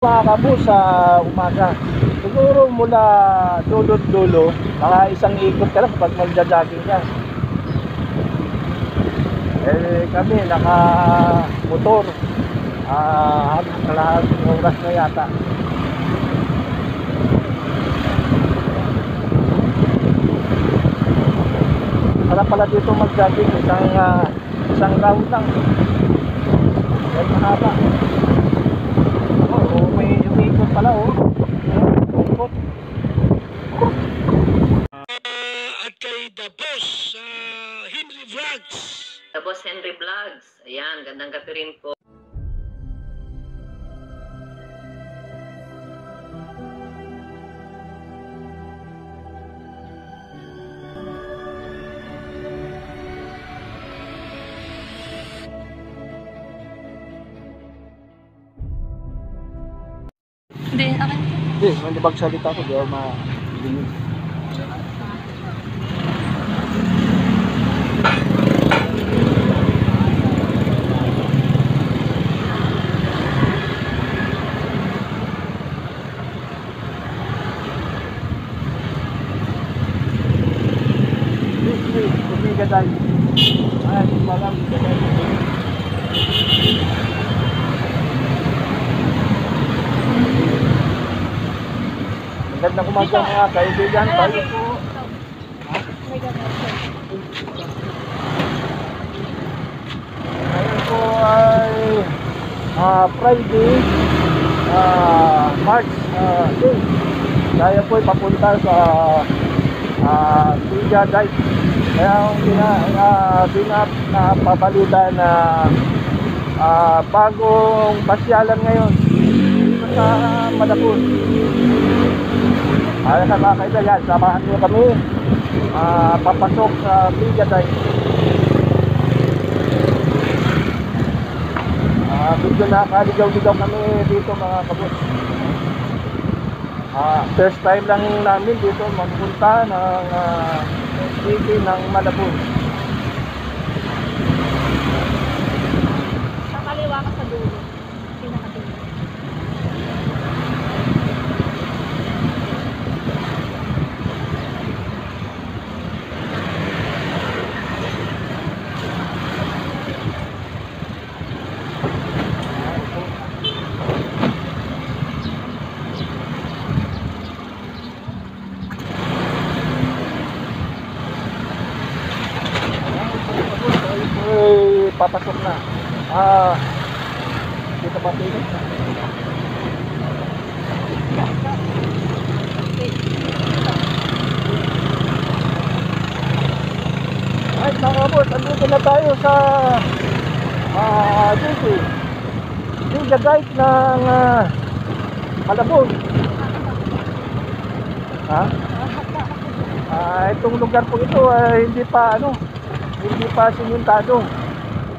Makakabo sa umaga. Siguro mula dulo-dulo, mga isang ikot ka lang kapag magja-jogging ka. Kami naka-motor. Kalahating oras na yata. Sarap pala dito mag-jogging. Isang round lang. Yan mahaba. May umiikot pala umiikot. At kay The Boss Henry Vlogs. The Boss Henry Vlogs. Ayan, gandang gabi rin po. Hindi, akin. Hindi, hindi magsalita ko, di ako ma-linis. Kumiga tayo. Ay, malam. Magandang umaga mga kaibigan. Tayo po. Ngayon po ay Friday, March 8. Tayo po ay papunta sa Tiga Dike. Kaya napabalita na bagong pasyalan ngayon dito sa Malabon. Ay sa mga kaibigan, samahan niyo kami papasok sa Tiga Dike. Medyo nakaligaw-ligaw kami dito mga kabos. First time lang namin dito magpunta ng city ng Malabon. Sa kaliwa ka sa dulo. Pinakadulo. Papasok na. Dito pa tingin. Ay, mga boss, andito na tayo sa Tiga Dike ng Malabon. Itong lugar po ito ay hindi pa simentado.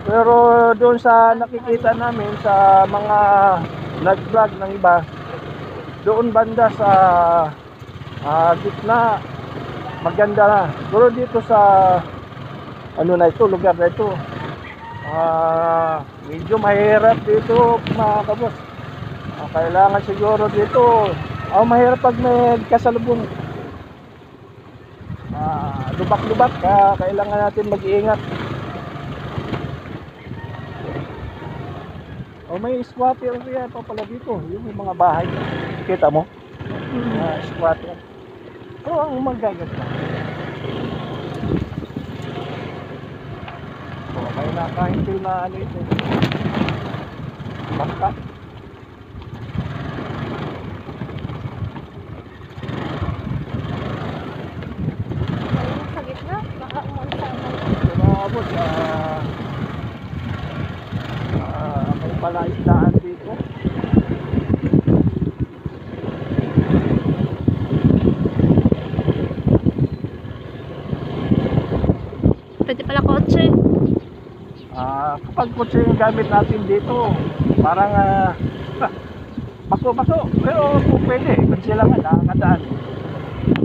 Pero doon sa nakikita namin sa mga nag-vlog ng iba, doon banda sa gitna maganda na. Pero dito sa lugar na ito, medyo mahirap dito mga kabos. Kailangan siguro dito mahirap pag may kasalubong. Lubak-lubak, kailangan natin mag-iingat. May squatter area pa pala dito. Yung mga bahay. Kita mo? Squatter. Pero ang magagat na. May nakahintil na ito. Basta. Sa gitna, baka umunta mo. Tumabot may palaisdaan dito. Pwede pala kotse. Kapag kotse yung gamit natin dito, parang baso-baso. Pero kung pwede, kung sila nga nakakadaan,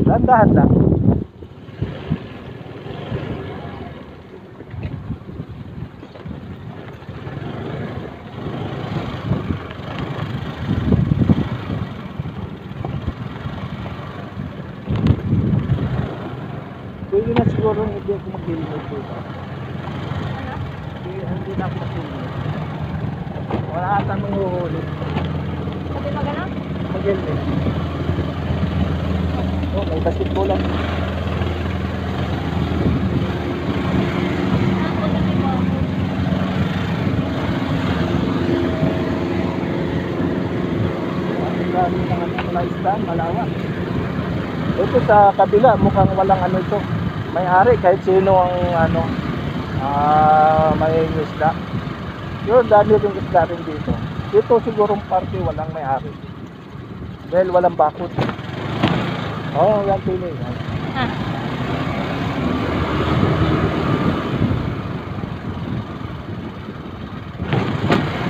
dahan-dahan lang. siguro hindi ako mag-helmet dito. Ano? Hindi na ako mag-helmet. Wala ata mong huhuli. Sabi mo gano'n? Mag-helmet. Oh, may basketball lang. Sabi mo ako. Ang dami ng mga isda, malawak. Ito sa kabila, mukhang walang ano ito. May-ari, kahit sino ang ano, may isda. Yun, dami rin isda rin dito. Dito sigurong parte walang may-ari. Dahil walang bakod. Oo, yan pili. Ah.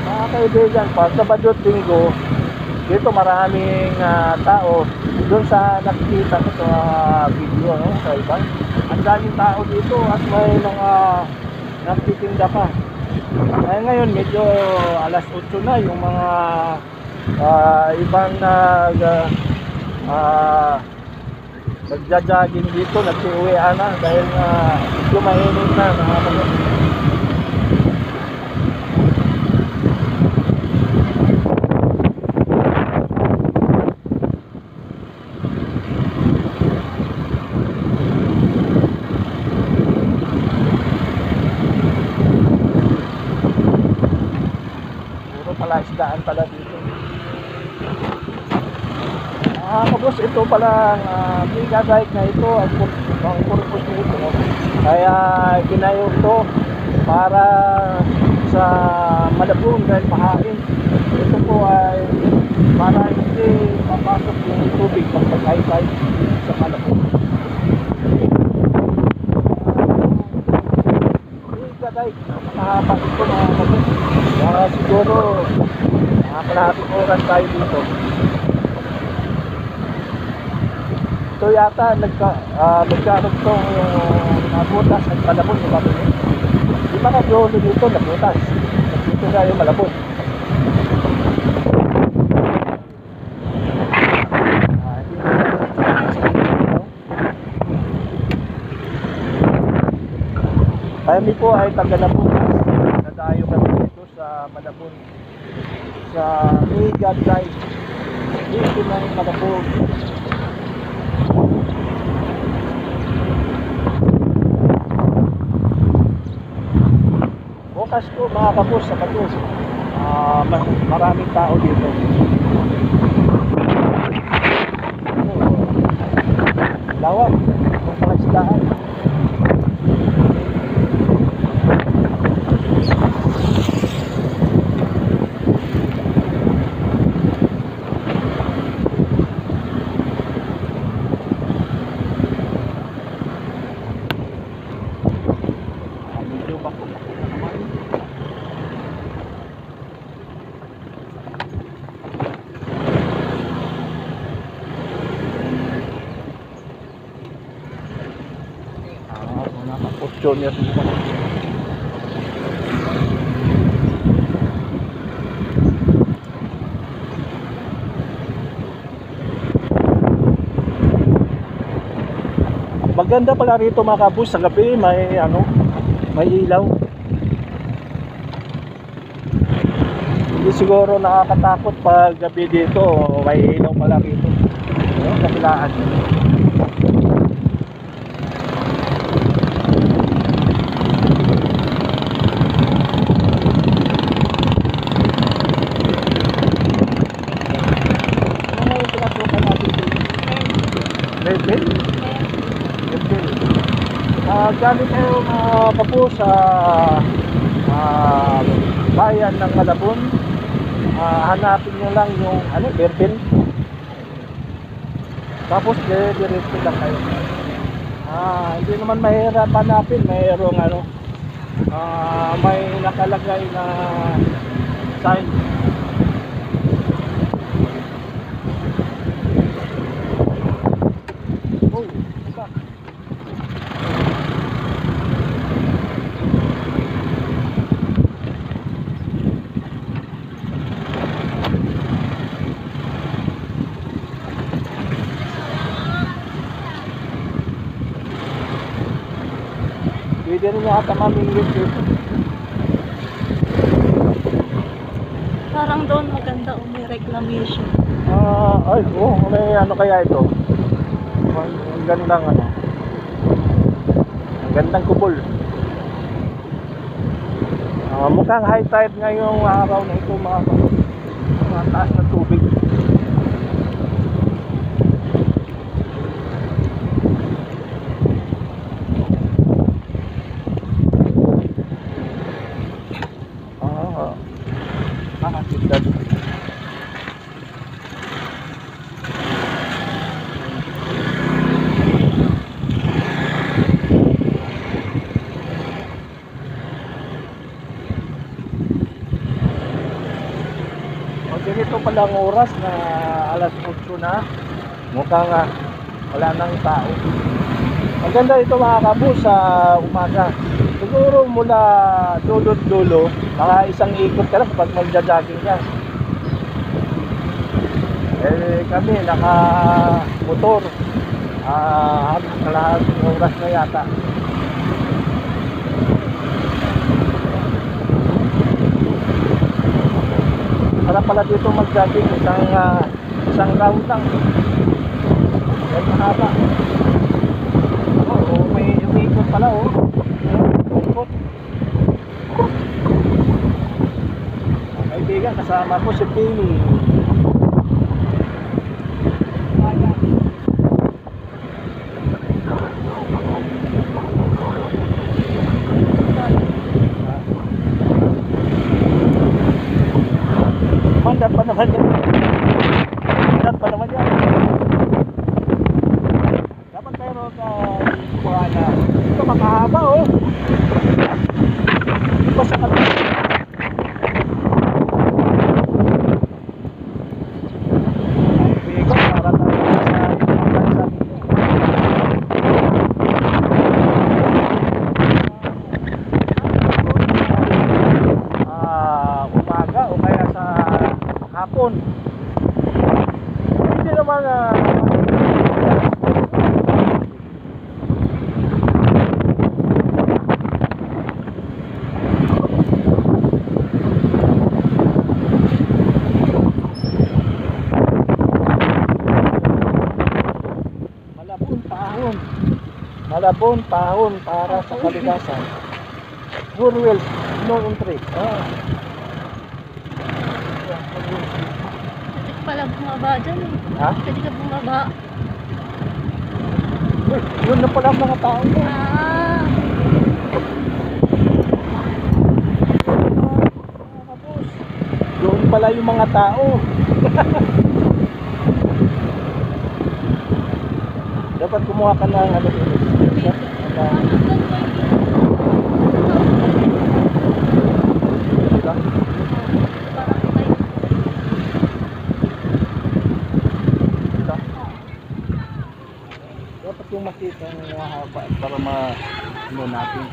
Mga kaibigan, pag Sabado at Linggo, dito maraming tao. Doon sa nakikita ko sa video, no, sa iba. Ang daming tao dito at may mga nagtitinda pa. Ay ngayon medyo alas 8 na yung mga ibang nagja-jogging dito, nagsiuwian na dahil medyo mainit na mga kapatid. Puro pala isdaan pala dito. Kabos, ito pala ang mega dike na ito, ang purpose nito. Kaya ginayo ito para sa Malabon dahil mahain. Ito po ay para hindi papasok yung tubig pag pag-high sa Malabon. Mega dike, mahaba ito mga kabos. Kaya siguro kalahating oras tayo dito. Ito yata nagkaroon itong nabutas at Malabon yung Malabon. Di ba nag-yolo dito nabutas? Dito na yung Malabon. Kami po ay taga-nabutas. Nadayo kami dito sa Malabon. Sa Mega Drive. Dito ng Malabon. Bukas po mga kapos sa Patus, maraming tao dito. Lawak ng mga isdaan. Medyo bako-bako na naman. Mga kapos-junior dito. Maganda pala rito mga kabus, sa gabi may may ilaw. Hindi siguro nakakatakot pag gabi dito, may ilaw pala rito. Ayun, kabilaan. Ano yung pinasukan natin dito? Level? Gamit kayo mga kapo sa bayan ng Malabon. Hanapin nyo lang yung Berbel. Tapos diretso lang kayo. Hindi naman mahirap hanapin. Mayroong may nakalagay na sign. Oh, isa. Pwede rin yata mamingwit dito. Parang doon maganda o may reclamation. Ay, may ano kaya ito? Ang gandang ano. Ang gandang kubol. Mukhang high tide ngayong araw na ito, mga taas na tubig. Nakakitad. Ganito pala ang oras na alas 8 na. Mukhang wala nang tao. Ang ganda ito, mga kabus, sa umaga. Siguro mula dulo-dulo, mga isang ikot ka lang kapag magja-jogging ka. Kami naka-motor. Kalahating oras na yata. Sarap pala dito mag-jogging, isang round lang. Yan mahaba. May umiikot pala, umiikot. Kaibigan, kasama ko si Pili. Mandat pa naman yan. Mandat pa naman yan. Dapat mayroon ka kuha na. Ito makahaba, Ito sa kapit. Bigo, para tayo sa ibang bansa. Umaga o kaya sa hapon. Hindi naman Malabon pahon para sa kalikasan. Four wheels, no entry. Pwede ka pala bumaba dyan eh. Ha? Pwede ka bumaba. Yun na pala ang mga tao mo. Doon pala yung mga tao. Dapat kumuha ka ng ano dito. Dapat yung makita ng mahaba para ano natin.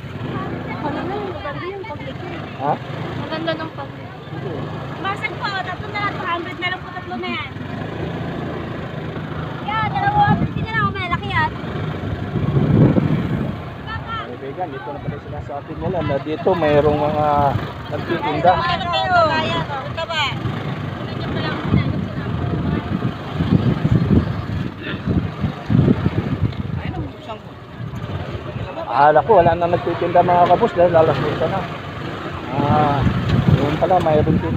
Maganda yung maganda yung paglikod. Ha? Maganda ng paglikod. Masag po, tatlo na lang, 200 na lang po, tatlo na yan. Yan, dalawa, 50 na lang, malaki yan. Kaibigan, dito na pala sinasabi nila na dito mayroong mga nagtitinda. Ito ba? Akala ko wala na nagtitinda, mga kabus, dahil alas 8 na. Yun pala, mayroon din.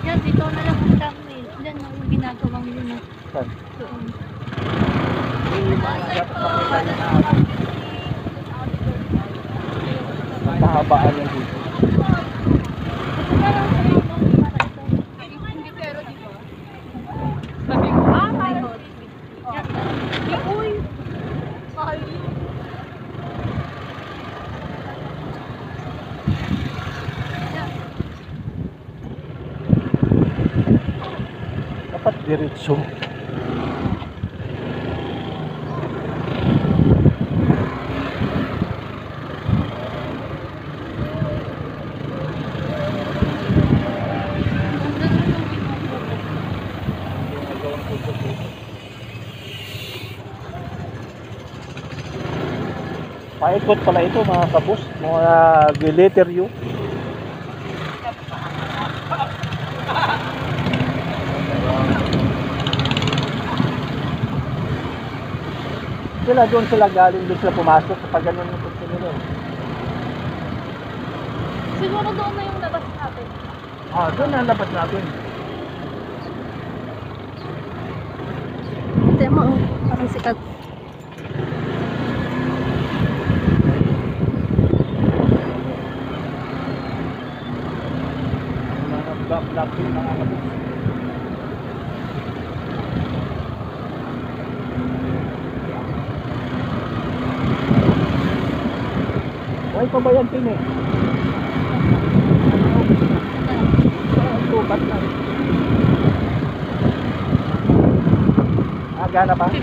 Yan, dito na lang ang dami. Yan ang ginagawang yun. Saan? Doon. Ang kahabaan yan dito. Ito na lang sa mga para ito. Hindi pero, di ba? Sabi ko, parang. Uy! Mahal yun. Dapat diretso. Paikot pala ito mga kabus, mga letter U. Sila doon sila galing, doon sila pumasok kapag ganun yung punto nila. Siguro doon na yung labas natin. Ah, doon na labas natin. Tema, parang sikat. Mga black mga kabus. Ay, pa ba yan, Tin eh? Tubat na. Gana pa? 15.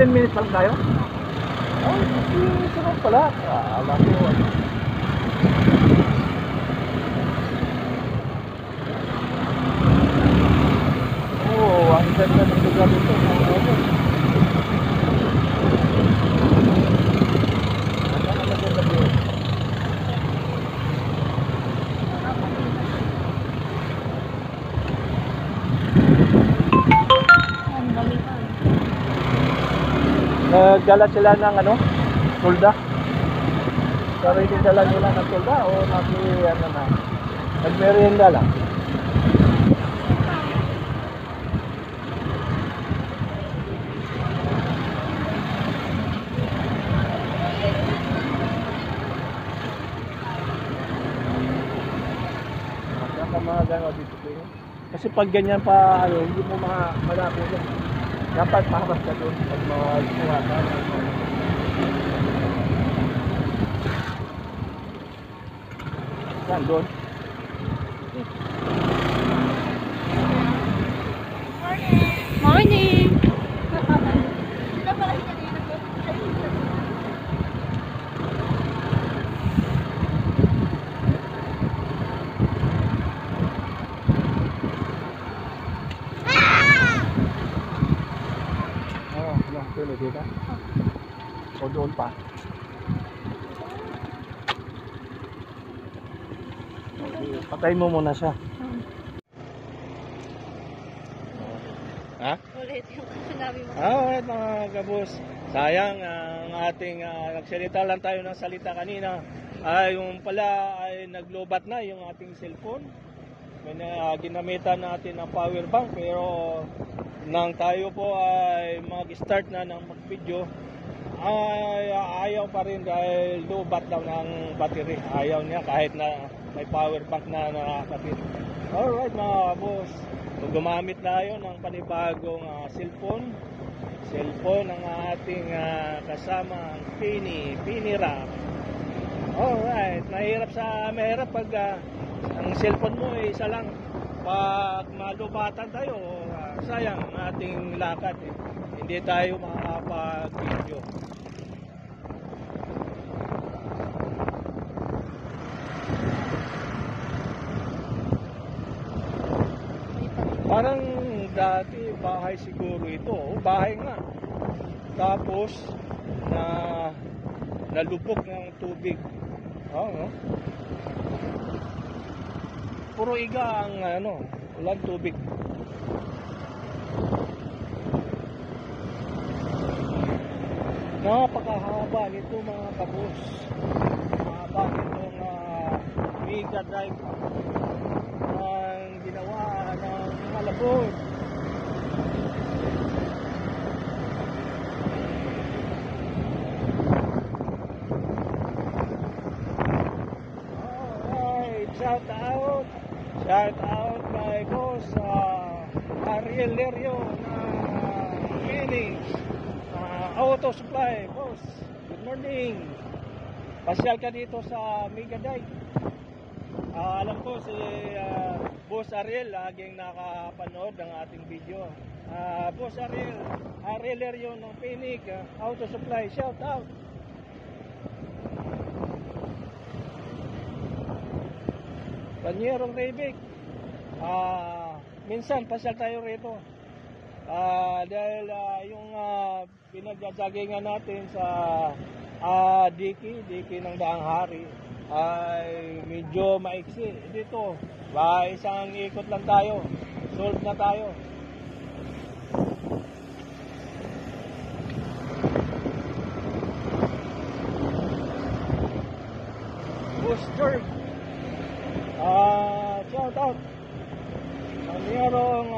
15 minutes lang tayo? Oh, sarap pala. Alam ko. Oh, ang ganda ng lugar dito. Ang dami pa. Nagdala sila ng ano? Tulda? Sarili dala nila ng tulda o ano na? Nagmerienda lang? Mga gano'n dito kayo. Kasi pag ganyan pa, ano, hindi mo malaki yan. Dapat pahabas ka doon pag mga kuha ka. Yan, doon. Morning! Ito pala siya dito. Oo, lang, pwede dito. O doon pa. Patay mo muna siya. Ha? Ulit yung sinabi mo. Alright mga kabus, sayang ang ating nagsalita lang tayo ng salita kanina ay yung pala ay naglobat na yung ating cellphone. Ginamitan natin ng power bank pero nang tayo po ay mag-start na ng mag-video ay ayaw pa rin dahil lobat daw ng battery. Ayaw niya kahit na may power bank na nakakapit. Alright mga kabus, so, gumamit tayo ng panibagong cellphone ng ating kasama Pinirap. Alright, mahirap pag ang cellphone mo ay isa lang. Pag malubatan tayo, sayang ang ating lakad eh. Hindi tayo makakapag-video. Parang dati bahay siguro ito. O, bahay nga. Tapos nalubog ng tubig. No? Puro iga ang walang tubig. Napakahaba nito mga kabus. Mahaba nitong Mega Drive ang ginawa ng Malabon. Alright, shout out kay boss Ariel Lerio na Phoenix Auto Supply. Boss, good morning. Pasyal ka dito sa Mega Drive. Alam ko si Boss Ariel laging nakapanood ng ating video. Boss Ariel Lerio ng Phoenix Auto Supply, shout out. Panyerong Rebic, minsan pasyal tayo rito. Dahil yung pinagjajagingan natin sa Diki ng Daang Hari ay medyo maiksi. Dito, isang ikot lang tayo. Solve na tayo. Booster. Shout out. Mayroong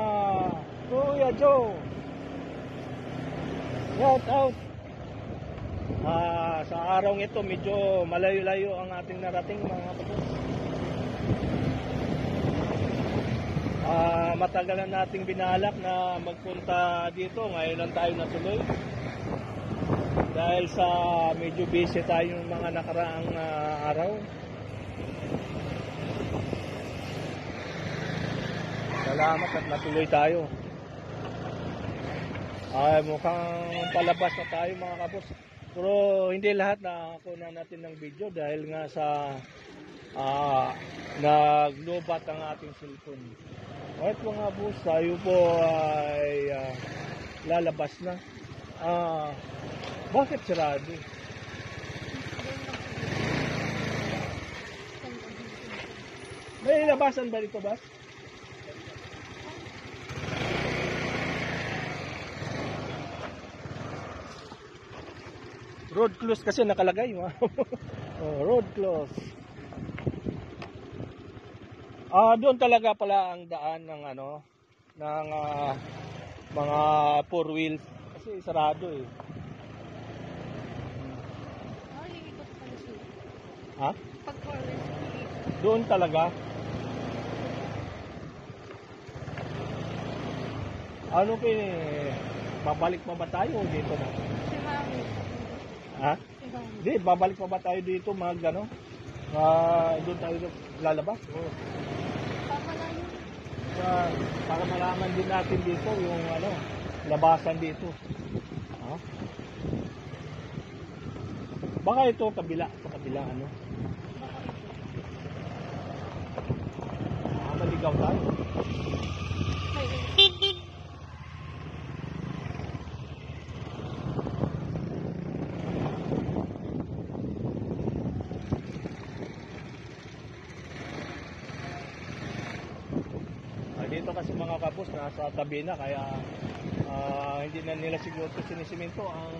Kuya Joe. Shout out. Sa araw ito medyo malayo-layo ang ating narating mga kapatid. Matagal na nating binalak na magpunta dito. Ngayon lang tayo natuloy. Dahil sa medyo busy tayo ng mga nakaraang araw. Salamat at natuloy tayo. Mukhang palabas na tayo mga kabos. Pero hindi lahat nakakuha natin ng video dahil nga sa naglobat ang ating cellphone. Kahit mga boss, tayo po ay lalabas na. Bakit sarado? May labasan ba dito, boss? Road close kasi nakalagay. Road close. Doon talaga pala ang daan ng ng mga four wheels kasi sarado eh. Ikot pala siya. Ha? Pag forward, Doon talaga. Ano babalik pa ba tayo o dito na? si Mami. Ha? Si Mami. Hindi, babalik pa ba tayo dito doon tayo lalabas? Tama lang yun. Para malaman din natin dito yung labasan dito. Baka ito kabila, sa kabila maligaw tayo. Dito kasi mga kapos nasa tabi na kaya hindi na nila siguro sinisiminto. Ang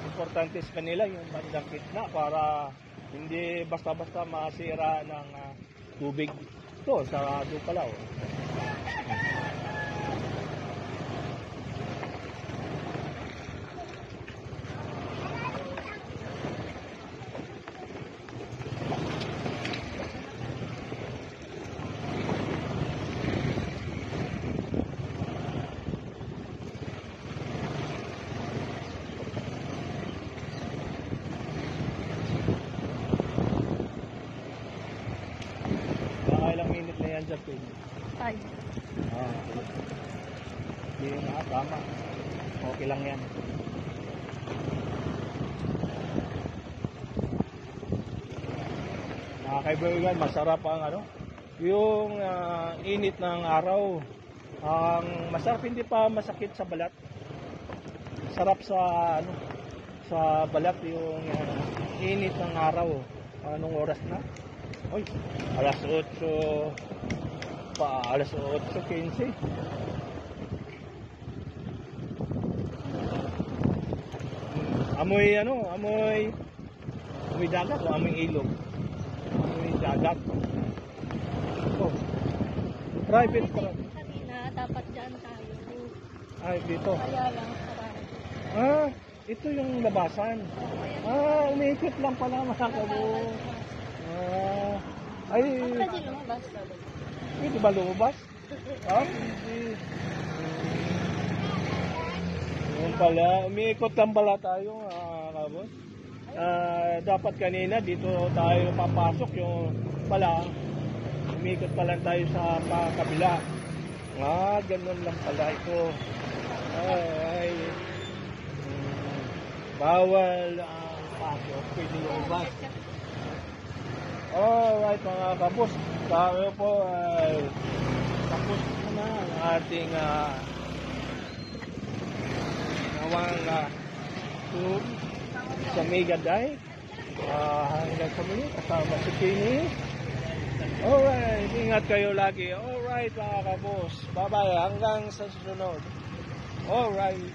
importante sa kanila yung bandang gitna para hindi basta-basta masira ng tubig. Ito, sarado pala. Ilang minute na yan dyan, Pin? 5. Hindi na, tama. Okay lang yan. Mga kaibigan, masarap ang yung init ng araw. Ang masarap, hindi pa masakit sa balat. Sarap sa sa balat yung init ng araw. Anong oras na? Oy, alas 8:15. Amoy amoy dagat o amoy ilog? Amoy dagat. Oh. Private pa. Kanina, dapat dyan tayo. Ay, dito. Kaya lang, sarado. Ito yung labasan. Umiikot lang pala mga kabos. Ay, Pwede lumabas. pwede ba lumabas? Hindi. Yun pala, umiikot lang pala tayo, kabos. Dapat kanina dito tayo papasok, yung pala, umiikot pa lang tayo sa kabila. Ganun lang pala ito. Bawal ang pasok, pwede lumabas. Alright mga kabos, tayo po ay tapos na ang ating pangawang tour sa Mega Dive. Hanggang sa muli, kasama si Kenny. Alright, ingat kayo lagi. Alright mga kabos, bye bye, hanggang sa susunod. Alright.